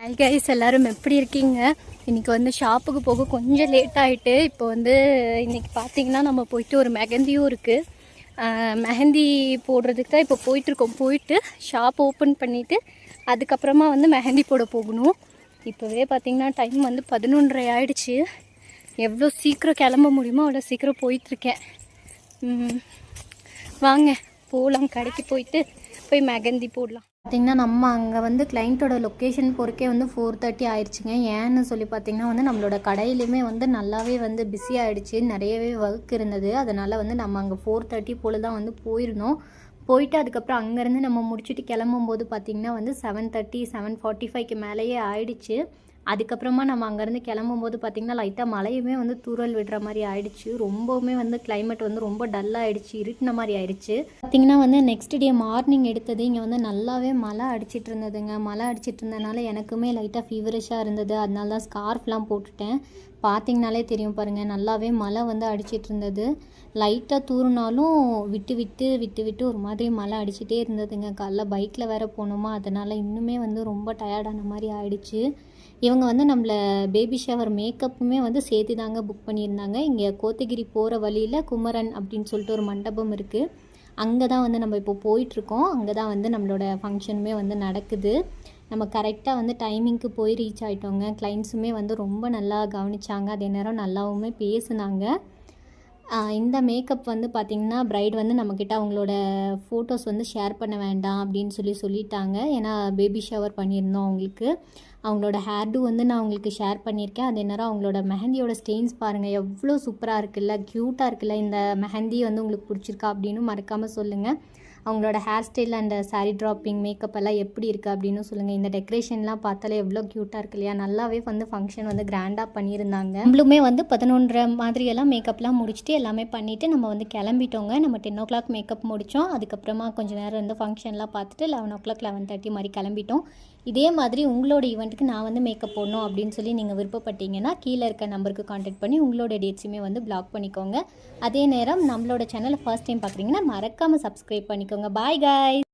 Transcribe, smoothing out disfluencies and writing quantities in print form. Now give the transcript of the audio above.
Hi guys, எல்லோரும் எப்படி இருக்கீங்க? இன்றைக்கி வந்து ஷாப்புக்கு போக கொஞ்சம் லேட் ஆகிட்டு. இப்போ வந்து இன்றைக்கி பார்த்திங்கன்னா நம்ம போயிட்டு ஒரு மெஹந்தியும் இருக்குது. மெஹந்தி போடுறதுக்கு தான் இப்போ போயிட்டுருக்கோம். போயிட்டு ஷாப் ஓப்பன் பண்ணிவிட்டு அதுக்கப்புறமா வந்து மெஹந்தி போட போகணும். இப்போவே பார்த்திங்கன்னா டைம் வந்து 11:30 ஆகிடுச்சு. எவ்வளோ சீக்கிரம் கிளம்ப முடியுமோ அவ்வளோ சீக்கிரம் போயிட்டுருக்கேன். வாங்க போகலாம், கடைக்கு போய் மெஹந்தி போடலாம். பார்த்திங்கன்னா நம்ம அங்கே வந்து கிளைண்ட்டோட லொக்கேஷன் போகிறக்கே வந்து 4:30 ஆயிடுச்சுங்க. ஏன்னு சொல்லி பார்த்திங்கன்னா வந்து நம்மளோட கடையிலுமே வந்து நல்லாவே வந்து பிஸி ஆகிடுச்சு, நிறையவே ஒர்க் இருந்தது. அதனால் வந்து நம்ம அங்கே 4:30 போல் தான் வந்து போயிருந்தோம். போயிட்டு அதுக்கப்புறம் அங்கேருந்து நம்ம முடிச்சுட்டு கிளம்பும்போது பார்த்திங்கன்னா வந்து 7:30 7:45க்கு மேலேயே ஆயிடுச்சு. அதுக்கப்புறமா நம்ம அங்கேருந்து கிளம்பும்போது பார்த்திங்கன்னா லைட்டாக மழையுமே வந்து தூறல் விடுற மாதிரி ஆயிடுச்சு. ரொம்பவுமே வந்து கிளைமேட் வந்து ரொம்ப டல்லாகிடுச்சு, இருட்டின மாதிரி ஆயிடுச்சு. பார்த்திங்கன்னா வந்து நெக்ஸ்ட் டே மார்னிங் எடுத்தது இங்கே வந்து நல்லாவே மழை அடிச்சிட்டு இருந்ததுங்க. மழை அடிச்சிட்டு இருந்ததுனால எனக்குமே லைட்டாக ஃபீவரிஷாக இருந்தது. அதனால தான் ஸ்கார்ஃப்லாம் போட்டுட்டேன். பார்த்திங்கனாலே தெரியும் பாருங்கள், நல்லாவே மழை வந்து அடிச்சிட்டு இருந்தது. லைட்டாக தூறினாலும் விட்டு விட்டு ஒரு மாதிரி மழை அடிச்சிட்டே இருந்ததுங்க. காலைல பைக்கில் வேறு போகணுமா, அதனால் இன்னுமே வந்து ரொம்ப டயர்டான மாதிரி ஆயிடுச்சு. இவங்க வந்து நம்மளை பேபி ஷவர் மேக்கப்புமே வந்து சேர்த்து தாங்க புக் பண்ணியிருந்தாங்க. இங்கே கோத்தகிரி போகிற வழியில் குமரன் அப்படின்னு சொல்லிட்டு ஒரு மண்டபம் இருக்குது. அங்கே தான் வந்து நம்ம இப்போ போயிட்டுருக்கோம். அங்கே தான் வந்து நம்மளோட ஃபங்க்ஷனுமே வந்து நடக்குது. நம்ம கரெக்டாக வந்து டைமிங்க்கு போய் ரீச் ஆகிட்டோங்க. கிளைண்ட்ஸுமே வந்து ரொம்ப நல்லா கவனித்தாங்க, அதே நேரம் நல்லாவுமே பேசுனாங்க. இந்த மேக்கப் வந்து பார்த்திங்கன்னா ப்ரைட் வந்து நம்மக்கிட்ட அவங்களோட ஃபோட்டோஸ் வந்து ஷேர் பண்ண வேண்டாம் அப்படின்னு சொல்லிட்டாங்க. ஏன்னா பேபி ஷவர் பண்ணியிருந்தோம் அவங்களுக்கு. அவங்களோட ஹேர்டு வந்து நான் அவங்களுக்கு ஷேர் பண்ணியிருக்கேன். அதே நேரம் அவங்களோட மெஹந்தியோட ஸ்டெயின்ஸ் பாருங்கள், எவ்வளோ சூப்பராக இருக்குல்ல, க்யூட்டாக இருக்குல்ல. இந்த மெஹந்தி வந்து உங்களுக்கு பிடிச்சிருக்கா அப்படின்னு மறக்காமல் சொல்லுங்கள். அவங்களோட hair style and sari draping makeup எல்லாம் எப்படி இருக்குது அப்படின்னு சொல்லுங்கள். இந்த டெக்கரேஷன்லாம் பார்த்தாலே எவ்வளோ க்யூட்டாக இருக்கு இல்லையா. நல்லாவே வந்து ஃபங்க்ஷன் வந்து கிராண்டாக பண்ணியிருந்தாங்க. நம்மளுமே வந்து 11:30 மாதிரியெல்லாம் மேக்கப்லாம் முடிச்சுட்டு எல்லாமே பண்ணிவிட்டு நம்ம வந்து கிளம்பிட்டோங்க. நம்ம 10 o'clock மேக்கப் முடித்தோம். அதுக்கப்புறமா கொஞ்சம் நேரம் வந்து ஃபங்க்ஷன்லாம் பார்த்துட்டு 11 o'clock 11:30 மாதிரி கிளம்பிட்டோம். இதே மாதிரி உங்களோட ஈவெண்ட்டுக்கு நான் வந்து மேக்கப் போடணும் அப்படின்னு சொல்லி நீங்கள் விருப்பப்பட்டீங்கன்னா கீழே இருக்க நம்பருக்கு கான்டாக்ட் பண்ணி உங்களோட டேட்ஸுமே வந்து பிளாக் பண்ணிக்கோங்க. அதே நேரம் நம்மளோட சேனலை ஃபர்ஸ்ட் டைம் பார்க்குறீங்கன்னா மறக்காமல் சப்ஸ்கிரைப் பண்ணிக்கோங்க. Bye guys.